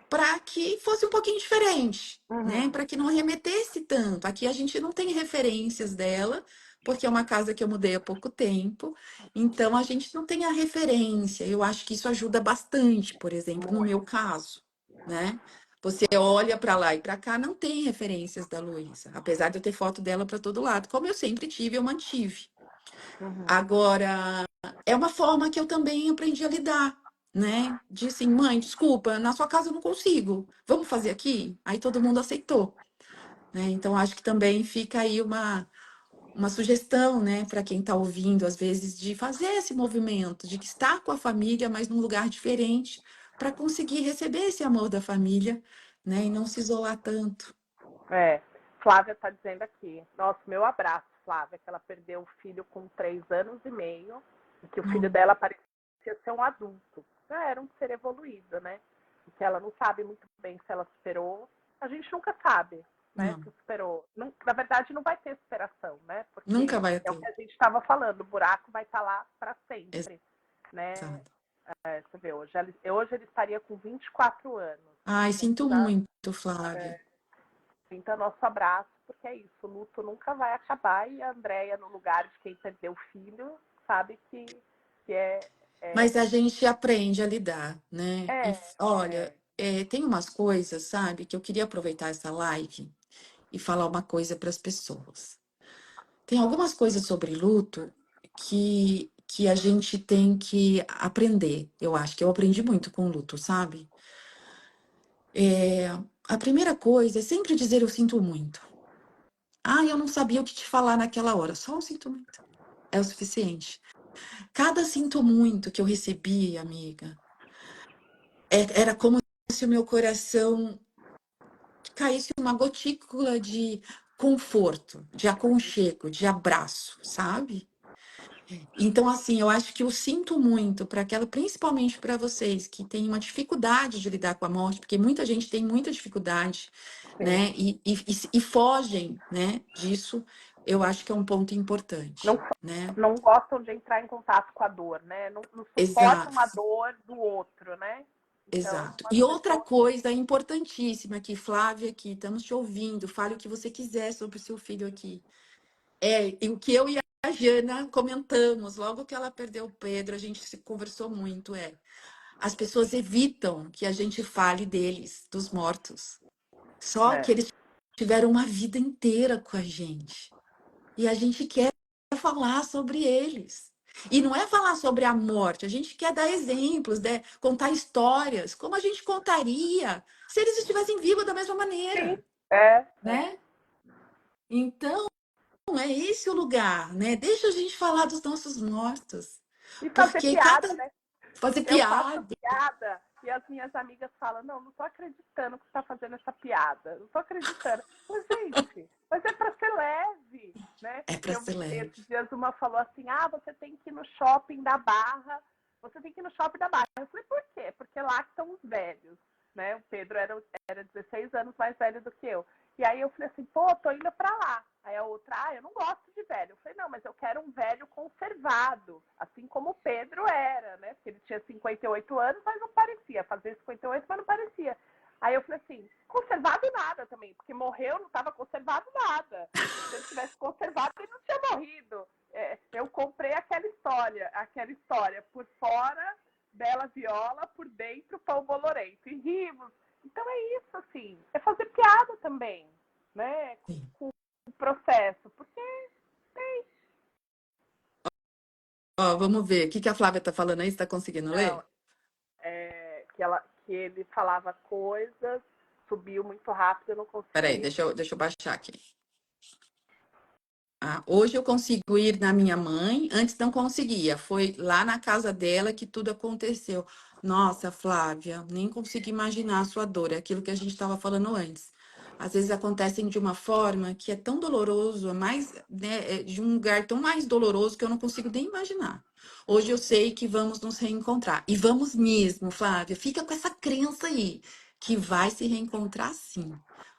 para que fosse um pouquinho diferente, né? Uhum. Para que não remetesse tanto. Aqui a gente não tem referências dela, porque é uma casa que eu mudei há pouco tempo, então a gente não tem a referência. Eu acho que isso ajuda bastante, por exemplo, no meu Muito. caso, né? Você olha para lá e para cá, não tem referências da Luísa, apesar de eu ter foto dela para todo lado, como eu sempre tive, eu mantive. Uhum. Agora, é uma forma que eu também aprendi a lidar, né? De assim, mãe, desculpa, na sua casa eu não consigo. Vamos fazer aqui? Aí todo mundo aceitou, né? Então acho que também fica aí uma sugestão, né, para quem está ouvindo, às vezes, de fazer esse movimento, de estar com a família, mas num lugar diferente, para conseguir receber esse amor da família, né, e não se isolar tanto. É. Flávia está dizendo aqui. Nossa, meu abraço, Flávia, que ela perdeu o filho com 3 anos e meio e que o filho Hum, dela parecia ser um adulto. Era um ser evoluído, né? E que ela não sabe muito bem se ela superou. A gente nunca sabe, né? não, Se superou. Não, na verdade, não vai ter superação, né? nunca Porque vai é o ter. que a gente estava falando, o buraco vai estar lá para sempre, né? Exato. Você vê, hoje ele estaria com 24 anos. Ai, Então, sinto já muito, Flávia. sinta nosso abraço, porque é isso, o luto nunca vai acabar e a Andréia, no lugar de quem perdeu o filho, sabe que Mas a é, gente aprende a lidar, né? E é, olha, é, tem umas coisas, sabe, que eu queria aproveitar essa live e falar uma coisa para as pessoas. Tem algumas coisas sobre luto que a gente tem que aprender. Eu acho que eu aprendi muito com o luto, sabe? A primeira coisa é sempre dizer eu sinto muito. Ah, eu não sabia o que te falar naquela hora. Só um sinto muito. É o suficiente. Cada sinto muito que eu recebi, amiga, era como se o meu coração caísse uma gotícula de conforto, de aconchego, de abraço, sabe? Então, assim, eu acho que eu sinto muito para aquela, principalmente para vocês que têm uma dificuldade de lidar com a morte, porque muita gente tem muita dificuldade, sim, né? E fogem, né, disso. Eu acho que é um ponto não, importante, né? não gostam de entrar em contato com a dor, né? Não suportam Exato, a dor do outro, né? Então, exato. as E outra pessoas. coisa importantíssima aqui, Flávia, aqui, estamos te ouvindo. Fale o que você quiser sobre o seu filho aqui. E o que eu e a Jana comentamos, logo que ela perdeu o Pedro, a gente se conversou muito, as pessoas evitam que a gente fale deles, dos mortos. Só É, que eles tiveram uma vida inteira com a gente. E a gente quer falar sobre eles. E não é falar sobre a morte, a gente quer dar exemplos, né? Contar histórias, como a gente contaria se eles estivessem vivos da mesma sim, maneira, é. né? Então, é esse o lugar, né? Deixa a gente falar dos nossos mortos. E fazer Porque piada, cada né? fazer Eu faço piada. piada e as minhas amigas falam, não tô acreditando que você tá fazendo essa piada. Não tô acreditando. Mas, gente, mas é para ser leve, né? É para ser leve. Esses dias uma falou assim, você tem que ir no shopping da Barra você tem que ir no shopping da Barra. Eu falei, por quê? Porque lá estão os velhos, né? O Pedro era 16 anos mais velho do que eu. E aí eu falei assim, pô, tô indo pra lá. Aí a outra, eu não gosto de velho. Eu falei, não, mas eu quero um velho conservado, assim como o Pedro era, né? Porque ele tinha 58 anos, mas não parecia. Fazia 58, mas não parecia. Aí eu falei assim, conservado nada também, porque morreu, não estava conservado nada. Se ele tivesse conservado, ele não tinha morrido. Eu comprei aquela história, por fora, bela viola, por dentro, pão bolorento. E rimos. Então é isso, assim, é fazer piada também, né? Sim. Com o processo, porque Ó, vamos ver. O que que a Flávia tá falando aí? Você tá conseguindo não, ler? que ele falava coisas, subiu muito rápido, eu não Peraí, consegui. deixa eu baixar aqui. Ah, hoje eu consigo ir na minha mãe, antes não conseguia. Foi lá na casa dela que tudo aconteceu. Nossa, Flávia, nem consigo imaginar a sua dor, é aquilo que a gente estava falando antes. Às vezes acontecem de uma forma que é tão doloroso, é mais, né, é de um lugar tão mais doloroso que eu não consigo nem imaginar. Hoje eu sei que vamos nos reencontrar. E vamos mesmo, Flávia. Fica com essa crença aí, que vai se reencontrar sim.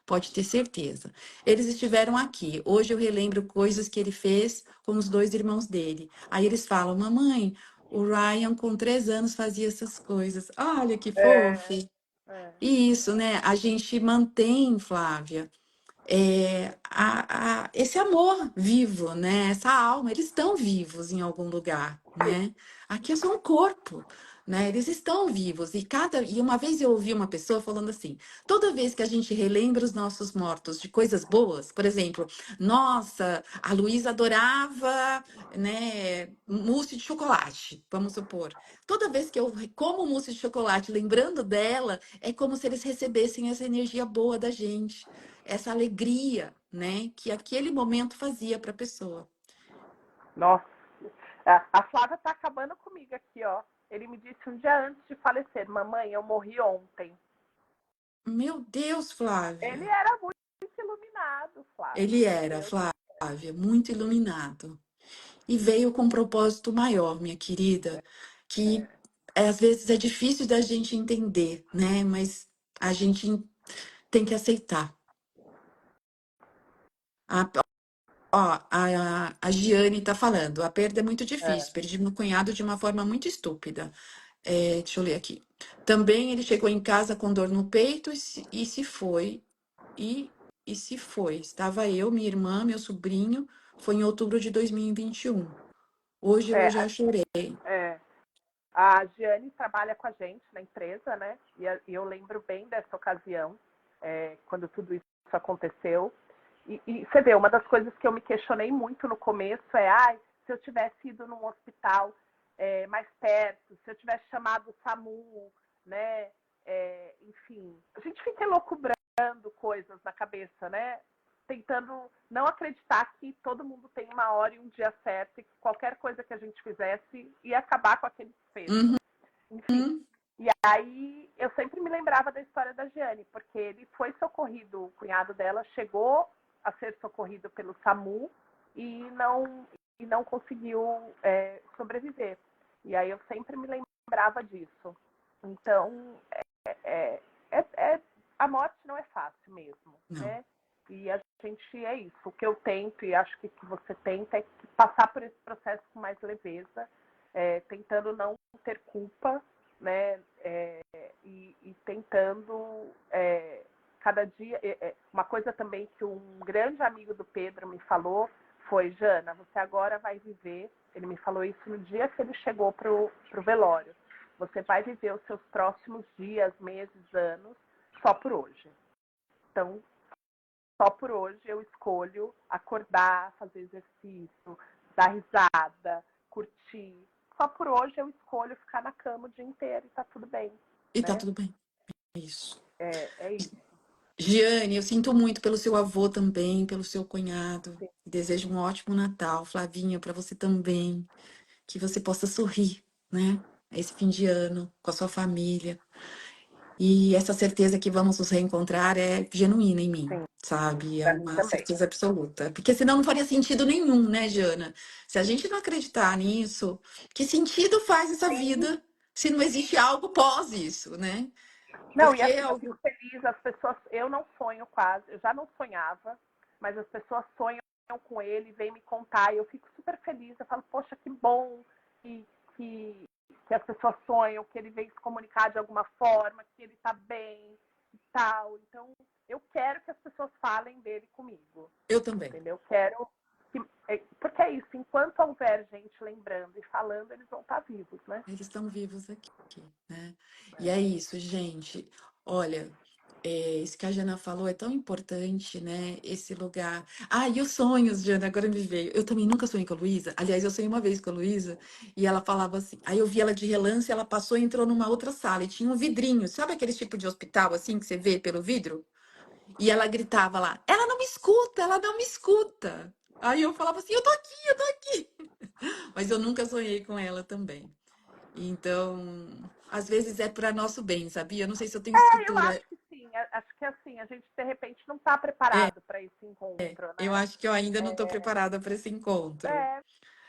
Pode ter certeza. Eles estiveram aqui. Hoje eu relembro coisas que ele fez com os dois irmãos dele. Aí eles falam: Mamãe, o Ryan com 3 anos fazia essas coisas. Olha que fofo. É, é. E isso, né? A gente mantém, Flávia, esse amor vivo, né? Essa alma, eles estão vivos em algum lugar, né? Aqui é só um corpo, né? Eles estão vivos e uma vez eu ouvi uma pessoa falando assim: toda vez que a gente relembra os nossos mortos de coisas boas, por exemplo, nossa, a Luísa adorava, né, mousse de chocolate, vamos supor. Toda vez que eu como mousse de chocolate, lembrando dela, é como se eles recebessem essa energia boa da gente, essa alegria, né, que aquele momento fazia para a pessoa. Nossa, a Flávia tá acabando comigo aqui, ó. Ele me disse um dia antes de falecer, mamãe, eu morri ontem. Meu Deus, Ele Flávia. era muito iluminado, Ele Flávia. Meu era, Deus. Flávia, muito iluminado. E veio com um propósito maior, minha querida, que às vezes é difícil da gente entender, né? Mas a gente tem que aceitar. A, a Giane está falando, a perda é muito difícil. É, Perdi meu cunhado de uma forma muito estúpida. Deixa eu ler aqui. Também ele chegou em casa com dor no peito e se foi. E se foi. Estava eu, minha irmã, meu sobrinho. Foi em outubro de 2021. Hoje eu é, já chorei. é. A Giane trabalha com a gente na empresa, né? E eu lembro bem dessa ocasião, quando tudo isso aconteceu. E você vê, uma das coisas que eu me questionei muito no começo se eu tivesse ido num hospital mais perto, se eu tivesse chamado o SAMU, né? Enfim, a gente fica elucubrando coisas na cabeça, né? Tentando não acreditar que todo mundo tem uma hora e um dia certo e que qualquer coisa que a gente fizesse ia acabar com aquele desfecho. Enfim, Uhum. e aí eu sempre me lembrava da história da Giane, porque ele foi socorrido, o cunhado dela chegou a ser socorrido pelo SAMU e não conseguiu sobreviver. E aí eu sempre me lembrava disso. Então, é, a morte não é fácil mesmo, Não. né? E a gente é isso. O que eu tento, e acho que você tenta, é passar por esse processo com mais leveza, tentando não ter culpa, né? E tentando cada dia. Uma coisa também que um grande amigo do Pedro me falou foi: Jana, você agora vai viver. Ele me falou isso no dia que ele chegou pro velório. Você vai viver os seus próximos dias, meses, anos, só por hoje. Então, só por hoje eu escolho acordar, fazer exercício, dar risada, curtir. Só por hoje eu escolho ficar na cama o dia inteiro e tá tudo bem, E tá né? tudo bem. É isso. É isso. Giane, eu sinto muito pelo seu avô também, pelo seu cunhado. Desejo um ótimo Natal, Flavinha, para você também. Que você possa sorrir, né? Esse fim de ano com a sua família. E essa certeza que vamos nos reencontrar é genuína em mim, Sim, sabe? É para mim uma também. certeza absoluta. Porque senão não faria sentido nenhum, né, Jana? Se a gente não acreditar nisso, que sentido faz essa Sim. vida se não existe algo pós isso, né? Não, e Porque assim, eu fico feliz, as pessoas, eu não sonho quase, eu já não sonhava, mas as pessoas sonham com ele, vêm me contar, e eu fico super feliz, eu falo, poxa, que bom que, que, que as pessoas sonham, que ele vem se comunicar de alguma forma, que ele tá bem e tal. Então, eu quero que as pessoas falem dele comigo, eu também. entendeu? Quero que, porque é isso, enquanto houver gente lembrando e falando, eles vão estar vivos, né? Eles estão vivos aqui, né? E é isso, gente. Olha, isso que a Jana falou é tão importante, né? Esse lugar. Ah, e os sonhos, Jana, agora me veio. Eu também nunca sonhei com a Luísa. Aliás, eu sonhei uma vez com a Luísa e ela falava assim. Aí eu vi ela de relance, ela passou e entrou numa outra sala e tinha um vidrinho. Sabe aquele tipo de hospital assim que você vê pelo vidro? E ela gritava lá: ela não me escuta, ela não me escuta. Aí eu falava assim: eu tô aqui, eu tô aqui. Mas eu nunca sonhei com ela também. Então, às vezes é para nosso bem, sabia? Eu não sei se eu tenho Eu estrutura. acho que sim, acho que assim, a gente de repente não está É, preparado para esse encontro, eu né? acho que eu ainda não estou preparada para esse encontro. É,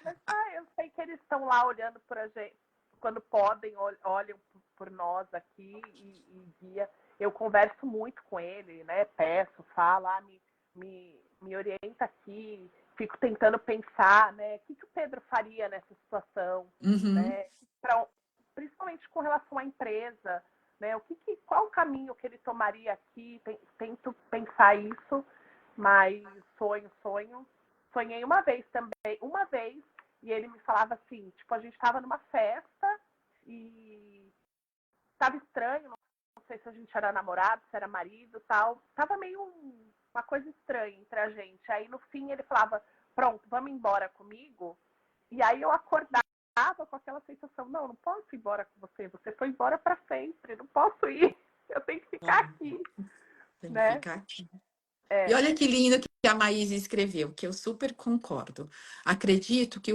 mas eu sei que eles estão lá olhando por a gente, quando podem, olham por nós aqui e guia. Eu converso muito com ele, né? Peço, falo, me orienta aqui, fico tentando pensar, né? O que o Pedro faria nessa situação, Uhum, né? Pra, principalmente com relação à empresa, né? Qual o caminho que ele tomaria aqui? Tento pensar isso, mas sonhei uma vez também, e ele me falava assim, tipo, a gente estava numa festa e estava estranho, não sei se a gente era namorado, se era marido, tal, tava meio uma coisa estranha entre a gente. Aí no fim ele falava, pronto, vamos embora comigo. E aí eu acordava com aquela sensação, não posso ir embora com você, você foi embora para sempre, não posso ir, eu tenho que ficar aqui, tem que né? ficar aqui. E É, olha que lindo que a Maísa escreveu, que eu super concordo. Acredito que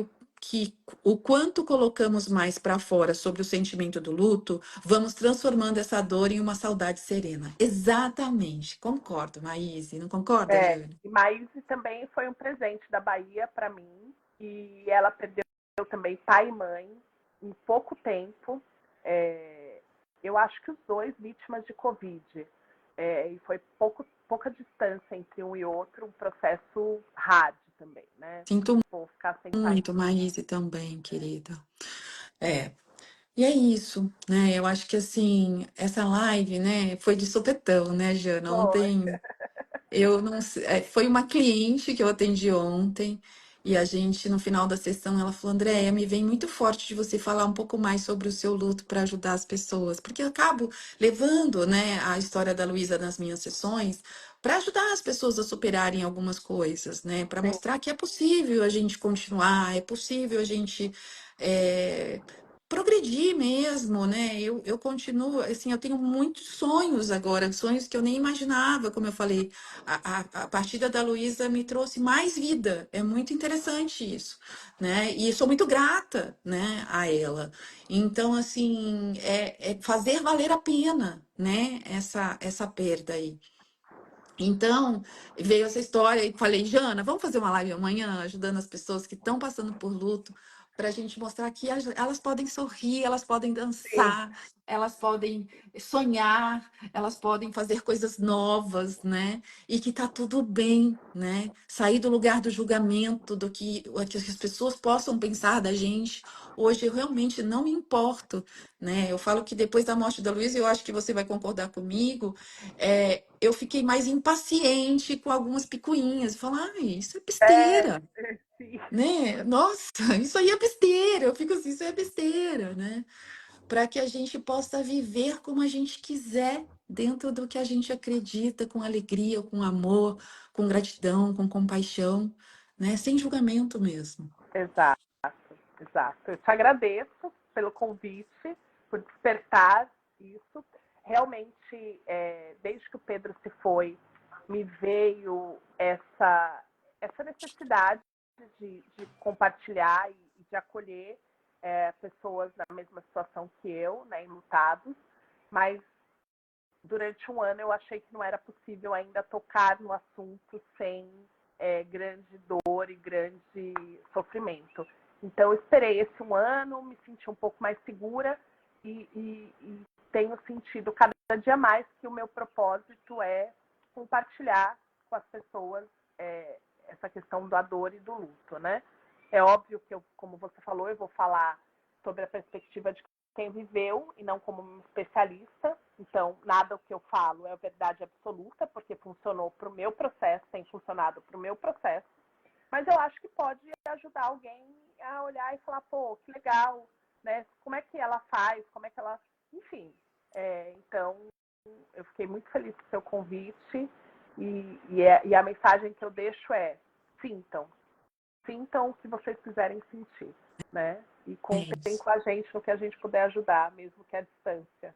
o quanto colocamos mais para fora sobre o sentimento do luto, vamos transformando essa dor em uma saudade serena. Exatamente, concordo, Maísa. Não concorda, Jane? e Maíse também foi um presente da Bahia para mim. E ela perdeu também pai e mãe em pouco tempo. É, eu acho que os dois vítimas de Covid. E foi pouca distância entre um e outro, um processo hard também, né? Sinto Vou ficar sem pai. muito, Maísa também, querida. É. E é isso, né? Eu acho que assim, essa live, né, foi de sopetão, né, Jana? Foi. Ontem eu não sei, foi uma cliente que eu atendi ontem e a gente, no final da sessão, ela falou: Andréia, me vem muito forte de você falar um pouco mais sobre o seu luto para ajudar as pessoas, porque eu acabo levando, né, a história da Luísa nas minhas sessões para ajudar as pessoas a superarem algumas coisas, né, para Sim, mostrar que é possível a gente continuar, é possível a gente é, progredir mesmo, né? Eu continuo, assim, eu tenho muitos sonhos agora, sonhos que eu nem imaginava, como eu falei. A partida da Luísa me trouxe mais vida. É muito interessante isso, né? E sou muito grata, né, a ela. Então, assim, é fazer valer a pena, né, essa perda aí. Então, veio essa história e falei, Jana, vamos fazer uma live amanhã, ajudando as pessoas que estão passando por luto, para a gente mostrar que elas podem sorrir, elas podem sim, dançar, elas podem sonhar, elas podem fazer coisas novas, né? E que tá tudo bem, né? Sair do lugar do julgamento, do que as pessoas possam pensar da gente. Hoje eu realmente não me importo, né? Eu falo que depois da morte da Luísa, eu acho que você vai concordar comigo, eu fiquei mais impaciente com algumas picuinhas. Falar, ai, isso é besteira, sim. né? Nossa, isso aí é besteira. Eu fico assim, isso é besteira, né? Para que a gente possa viver como a gente quiser, dentro do que a gente acredita, com alegria, com amor, com gratidão, com compaixão, né? Sem julgamento mesmo. Exato, exato. Eu te agradeço pelo convite, por despertar isso. Realmente, desde que o Pedro se foi, me veio essa necessidade de compartilhar e de acolher pessoas na mesma situação que eu, né, enlutados, mas durante um ano eu achei que não era possível ainda tocar no assunto sem grande dor e grande sofrimento. Então eu esperei esse um ano, me senti um pouco mais segura e tenho sentido cada dia mais que o meu propósito é compartilhar com as pessoas essa questão da dor e do luto, né? É óbvio que, como você falou, eu vou falar sobre a perspectiva de quem viveu e não como um especialista. Então, nada o que eu falo é verdade absoluta, porque funcionou para o meu processo, tem funcionado para o meu processo. Mas eu acho que pode ajudar alguém a olhar e falar, pô, que legal, né? Como é que ela faz, como é que ela... Enfim, então, eu fiquei muito feliz com o seu convite e a mensagem que eu deixo é: sintam o que vocês quiserem sentir, né? E É contem isso. com a gente no que a gente puder ajudar, mesmo que à distância.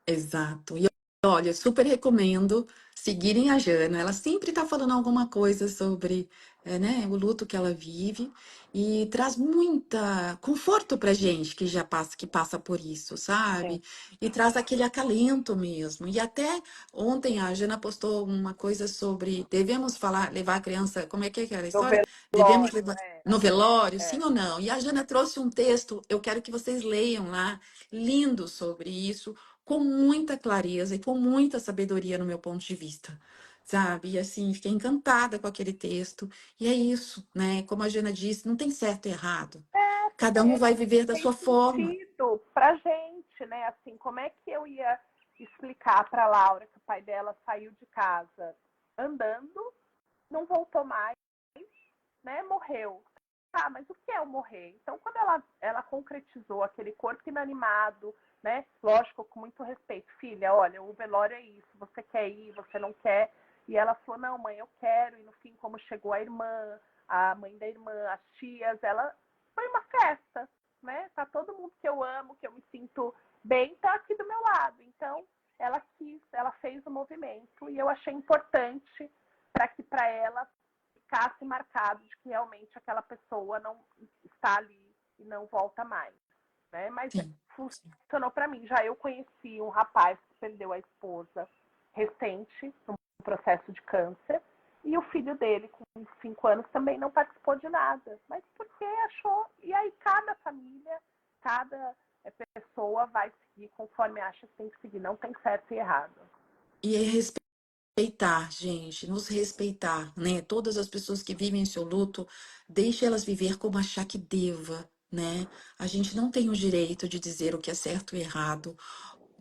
Exato. E olha, super recomendo seguirem a Jana. Ela sempre está falando alguma coisa sobre, né, o luto que ela vive e traz muita conforto para gente que já passa, que passa por isso, Sim. sabe? E traz aquele acalento mesmo. E até ontem a Jana postou uma coisa sobre devemos falar, levar a criança, como é que é aquela No história? Devemos levar velório, no velório, sim é. ou não? E a Jana trouxe um texto, eu quero que vocês leiam lá, lindo sobre isso com muita clareza e com muita sabedoria no meu ponto de vista, sabe? E assim, fiquei encantada com aquele texto. E é isso, né? Como a Jana disse, não tem certo e errado. Cada um vai viver da Tem sua forma. sentido pra gente, né? Assim, como é que eu ia explicar pra Laura que o pai dela saiu de casa andando, não voltou mais, né? Morreu. Tá, mas o que é o morrer? Então, quando ela concretizou aquele corpo inanimado, né? Lógico, com muito respeito. Filha, olha, o velório é isso. Você quer ir, você não quer. E ela falou, não, mãe, eu quero. E no fim, como chegou a irmã, a mãe da irmã, as tias, ela... Foi uma festa, né? Tá todo mundo que eu amo, que eu me sinto bem, tá aqui do meu lado. Então, ela fez o movimento. E eu achei importante para que para ela ficasse marcado de que realmente aquela pessoa não está ali e não volta mais, né? Mas Sim, sim. funcionou para mim. Já eu conheci um rapaz que perdeu a esposa recente, num processo de câncer, e o filho dele, com 5 anos, também não participou de nada, mas porque achou. E aí cada família, cada pessoa vai seguir conforme acha que tem que seguir, não tem certo e errado. E é respeitar, gente, nos respeitar, né? Todas as pessoas que vivem seu luto, deixe elas viver como achar que deva, né? A gente não tem o direito de dizer o que é certo e errado.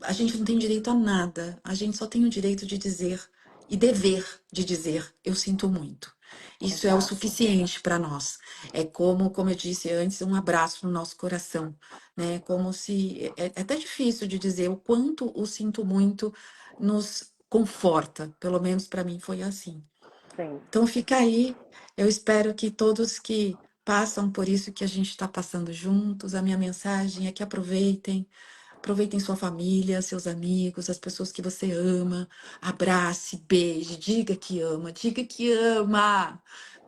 A gente não tem direito a nada. A gente só tem o direito de dizer e dever de dizer, eu sinto muito. Isso é o Exato. suficiente para nós. É como eu disse antes, um abraço no nosso coração, né? Como se é até difícil de dizer o quanto o sinto muito nos conforta. Pelo menos para mim foi assim. Sim. Então fica aí. Eu espero que todos que passam por isso que a gente está passando juntos, a minha mensagem é que aproveitem sua família, seus amigos, as pessoas que você ama, abrace, beije, diga que ama,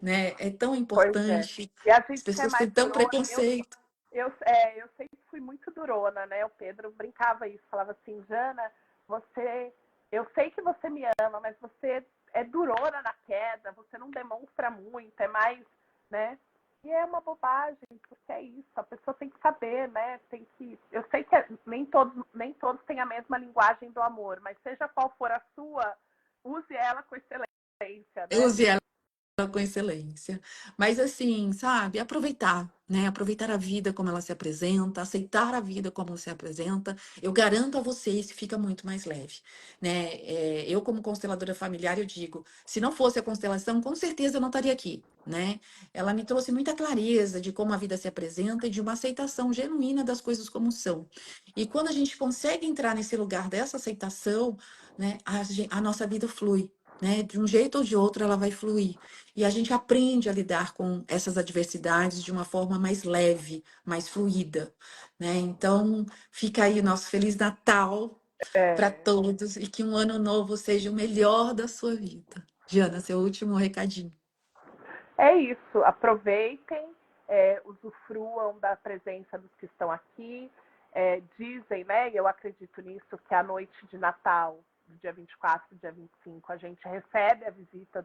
né? É tão Pois é. importante. E a As gente quer pessoas mais têm tão durona. preconceito. Eu sempre fui muito durona, né? O Pedro brincava isso, falava assim, Jana, eu sei que você me ama, mas você é durona na queda, você não demonstra muito, é mais, né? E é uma bobagem, porque é isso, a pessoa tem que saber, né? Eu sei que nem todos têm a mesma linguagem do amor, mas seja qual for a sua, use ela com excelência, né? Use com excelência. Mas assim, sabe, aproveitar, né? Aproveitar a vida como ela se apresenta, aceitar a vida como se apresenta. Eu garanto a vocês que fica muito mais leve, né? Eu, como consteladora familiar, eu digo, se não fosse a constelação, com certeza eu não estaria aqui, né? Ela me trouxe muita clareza de como a vida se apresenta e de uma aceitação genuína das coisas como são. E quando a gente consegue entrar nesse lugar dessa aceitação, né, a nossa vida flui. Né? De um jeito ou de outro, ela vai fluir. E a gente aprende a lidar com essas adversidades de uma forma mais leve, mais fluida, né? Então, fica aí o nosso Feliz Natal para É, todos e que um ano novo seja o melhor da sua vida. Jana, seu último recadinho. É isso, aproveitem, usufruam da presença dos que estão aqui. Dizem, né, e eu acredito nisso, que a noite de Natal do dia 24, do dia 25, a gente recebe a visita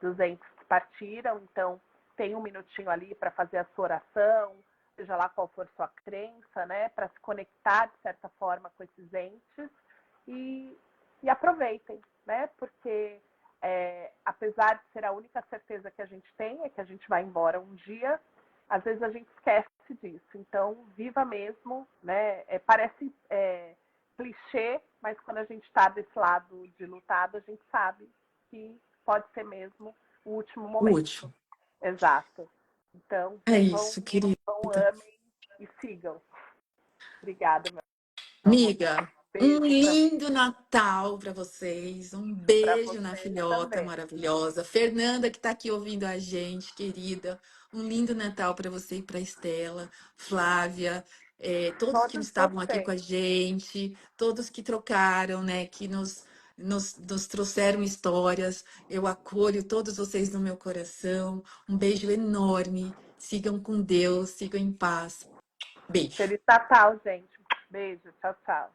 dos entes que partiram, então tem um minutinho ali para fazer a sua oração, seja lá qual for sua crença, né, para se conectar de certa forma com esses entes e aproveitem, né, porque apesar de ser a única certeza que a gente tem é que a gente vai embora um dia, às vezes a gente esquece disso. Então, viva mesmo, né? Parece clichê, mas quando a gente está desse lado de lutado, a gente sabe que pode ser mesmo o último O momento. último. Exato. Então, É vivam, isso, querida. amem e sigam. Obrigada, meu amor. Amiga, um Beijo lindo Natal para vocês. Um para beijo na vocês filhota também. maravilhosa. Fernanda, que está aqui ouvindo a gente, querida. Um lindo Natal para você e para Estela, Flávia, todos que Todos estavam aqui com vocês. a gente, todos que trocaram, né, que nos trouxeram histórias. Eu acolho todos vocês no meu coração. Um beijo enorme. Sigam com Deus, sigam em paz. Beijo. Feliz Natal, gente. Beijo. Tchau, tchau.